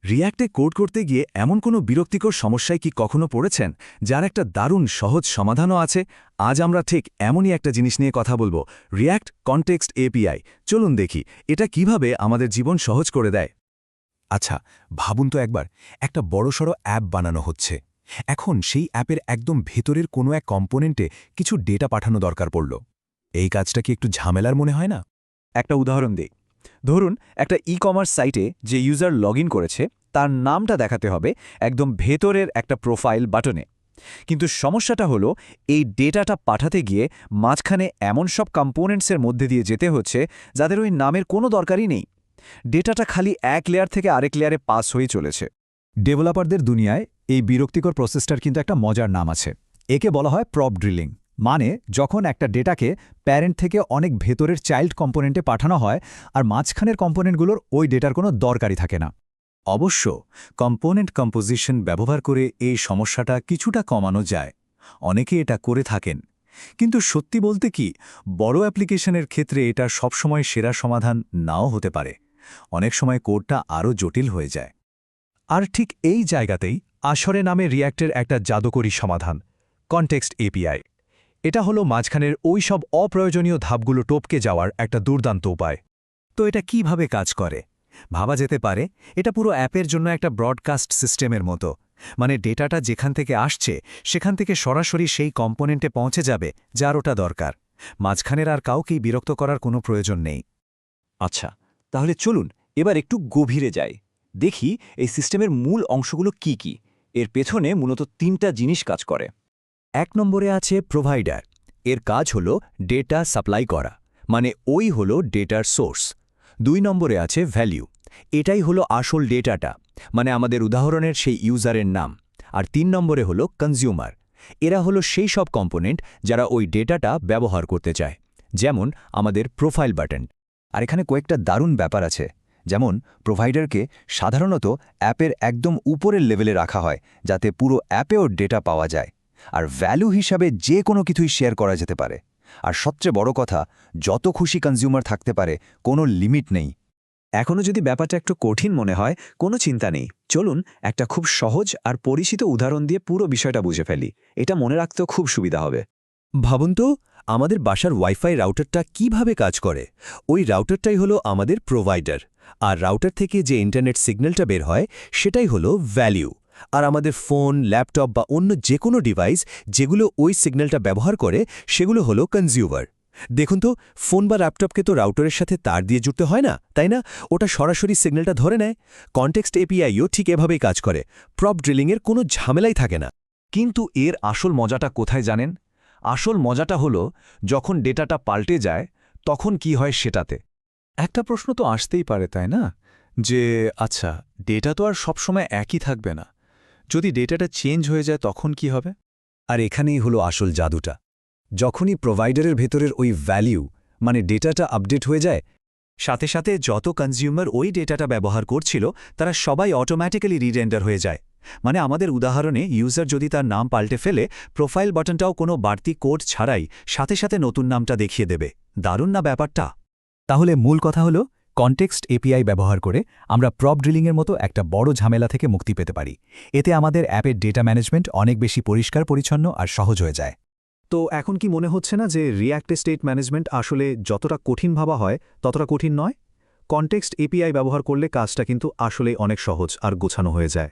রিয়্যাক্টে code করতে গিয়ে এমন কোনো বিরক্তিকর সমস্যায় কি কখনো পড়েছেন যার একটা দারুণ সহজ সমাধানও আছে? আজ আমরা ঠিক এমনই একটা জিনিস নিয়ে কথা বলবো, রিয়্যাক্ট কনটেক্সট এপিআই। চলুন দেখি এটা কিভাবে আমাদের জীবন সহজ করে দেয়। আচ্ছা, ভাবুন তো একবার, একটা বড়সড় অ্যাপ বানানো হচ্ছে। এখন সেই অ্যাপের একদম ভেতরের কোনো এক কম্পোনেন্টে কিছু ডেটা পাঠানো দরকার পড়ল। এই কাজটা কি একটু ঝামেলার মনে হয় না? একটা উদাহরণ দিই। ধরুন একটা ই-কমার্স সাইটে যে ইউজার লগ করেছে তার নামটা দেখাতে হবে একদম ভেতরের একটা প্রোফাইল বাটনে। কিন্তু সমস্যাটা হলো এই ডেটাটা পাঠাতে গিয়ে মাঝখানে এমন সব কম্পোনেন্টসের মধ্যে দিয়ে যেতে হচ্ছে যাদের ওই নামের কোনো দরকারই নেই। ডেটাটা খালি এক লেয়ার থেকে আরেক লেয়ারে পাস হয়ে চলেছে। ডেভেলপারদের দুনিয়ায় এই বিরক্তিকর প্রসেসটার কিন্তু একটা মজার নাম আছে। একে বলা হয় প্রপ ড্রিলিং। মানে যখন একটা ডেটাকে প্যারেন্ট থেকে অনেক ভেতরের চাইল্ড কম্পোনেন্টে পাঠানো হয় আর মাঝখানের কম্পোনেন্টগুলোর ওই ডেটার কোনো দরকারই থাকে না। অবশ্য কম্পোনেন্ট কম্পোজিশন ব্যবহার করে এই সমস্যাটা কিছুটা কমানো যায়। অনেকে এটা করে থাকেন। কিন্তু সত্যি বলতে কি, বড় অ্যাপ্লিকেশনের ক্ষেত্রে এটা সবসময় সেরা সমাধান নাও হতে পারে। অনেক সময় কোডটা আরও জটিল হয়ে যায়। আর ঠিক এই জায়গাতেই আসরে নামে রিয়্যাক্টের একটা জাদুকরী সমাধান, কনটেক্সট এপিআই। এটা হলো মাঝখানের ওই সব অপ্রয়োজনীয় ধাপগুলো টপকে যাওয়ার একটা দুর্দান্ত উপায়। তো এটা কিভাবে কাজ করে? ভাবা যেতে পারে এটা পুরো অ্যাপের জন্য একটা ব্রডকাস্ট সিস্টেমের মতো। মানে ডেটাটা যেখান থেকে আসছে সেখান থেকে সরাসরি সেই কম্পোনেন্টে পৌঁছে যাবে যার ওটা দরকার। মাঝখানের আর কাউকেই বিরক্ত করার কোনো প্রয়োজন নেই। আচ্ছা, তাহলে চলুন এবার একটু গভীরে যাই। দেখি এই সিস্টেমের মূল অংশগুলো কি কি। এর পেছনে মূলত তিনটা জিনিস কাজ করে। 1 নম্বরে আছে প্রোভাইডার। এর কাজ হলো ডেটা সাপ্লাই করা, মানে ওই হলো ডেটার সোর্স। 2 নম্বরে আছে ভ্যালিউ। এটাই হলো আসল ডেটাটা, মানে আমাদের উদাহরণের সেই ইউজারের নাম। আর 3 নম্বরে হলো কনজিউমার। এরা হলো সেই সব কম্পোনেন্ট যারা ওই ডেটাটা ব্যবহার করতে চায়, যেমন আমাদের প্রোফাইল বাটন। আর এখানে কয়েকটা দারুণ ব্যাপার আছে। যেমন প্রোভাইডারকে সাধারণত অ্যাপের একদম উপরের লেভেলে রাখা হয় যাতে পুরো অ্যাপেও ডেটা পাওয়া যায়। আর ভ্যালু হিসাবে যে কোনো কিছুই শেয়ার করা যেতে পারে। আর সবচেয়ে বড় কথা, যত খুশি কনজিউমার থাকতে পারে, কোনো লিমিট নেই। এখনও যদি ব্যাপারটা একটু কঠিন মনে হয়, কোনো চিন্তা নেই। চলুন একটা খুব সহজ আর পরিচিত উদাহরণ দিয়ে পুরো বিষয়টা বুঝে ফেলি। এটা মনে রাখতেও খুব সুবিধা হবে। ভাবুন তো, আমাদের বাসার ওয়াইফাই রাউটারটা কিভাবে কাজ করে। ওই রাউটারটাই হলো আমাদের প্রোভাইডার। আর রাউটার থেকে যে ইন্টারনেট সিগন্যালটা বের হয় সেটাই হলো ভ্যালিউ। আর আমাদের ফোন, ল্যাপটপ বা অন্য যে কোনো ডিভাইস যেগুলো ওই সিগন্যালটা ব্যবহার করে সেগুলো হলো কনজিউমার। দেখুন তো, ফোন বা ল্যাপটপকে তো রাউটারের সাথে তার দিয়ে জুড়তে হয় না, তাই না? ওটা সরাসরি সিগন্যালটা ধরে নেয়। কনটেক্সট এপিআইও ঠিক এভাবেই কাজ করে। প্রপ ড্রিলিংয়ের কোনো ঝামেলাই থাকে না। কিন্তু এর আসল মজাটা কোথায় জানেন? আসল মজাটা হলো যখন ডেটাটা পাল্টে যায় তখন কি হয় সেটাতে। একটা প্রশ্ন তো আসতেই পারে, তাই না? যে আচ্ছা, ডেটা তো আর সবসময় একই থাকবে না। যদি ডেটাটা চেঞ্জ হয়ে যায় তখন কি হবে? আর এখানেই হলো আসল জাদুটা। যখনই প্রোভাইডারের ভেতরের ওই ভ্যালিউ, মানে ডেটাটা আপডেট হয়ে যায়, সাথে সাথে যত কনজিউমার ওই ডেটাটা ব্যবহার করছিল তারা সবাই অটোম্যাটিক্যালি রিরেন্ডার হয়ে যায়। মানে আমাদের উদাহরণে ইউজার যদি তার নাম পাল্টে ফেলে, প্রোফাইল বাটনটাও কোনো বাড়তি কোড ছাড়াই সাথে সাথে নতুন নামটা দেখিয়ে দেবে। দারুণ না ব্যাপারটা? তাহলে মূল কথা হলো, কনটেক্সট এপিআই ব্যবহার করে আমরা প্রপ ড্রিলিংয়ের মতো একটা বড় ঝামেলা থেকে মুক্তি পেতে পারি। এতে আমাদের অ্যাপের ডেটা ম্যানেজমেন্ট অনেক বেশি পরিষ্কার, পরিচ্ছন্ন আর সহজ হয়ে যায়। তো এখন কি মনে হচ্ছে না যে রিয়্যাক্ট স্টেট ম্যানেজমেন্ট আসলে যতটা কঠিন ভাবা হয় ততটা কঠিন নয়? কনটেক্সট এপিআই ব্যবহার করলে কাজটা কিন্তু আসলে অনেক সহজ আর গোছানো হয়ে যায়।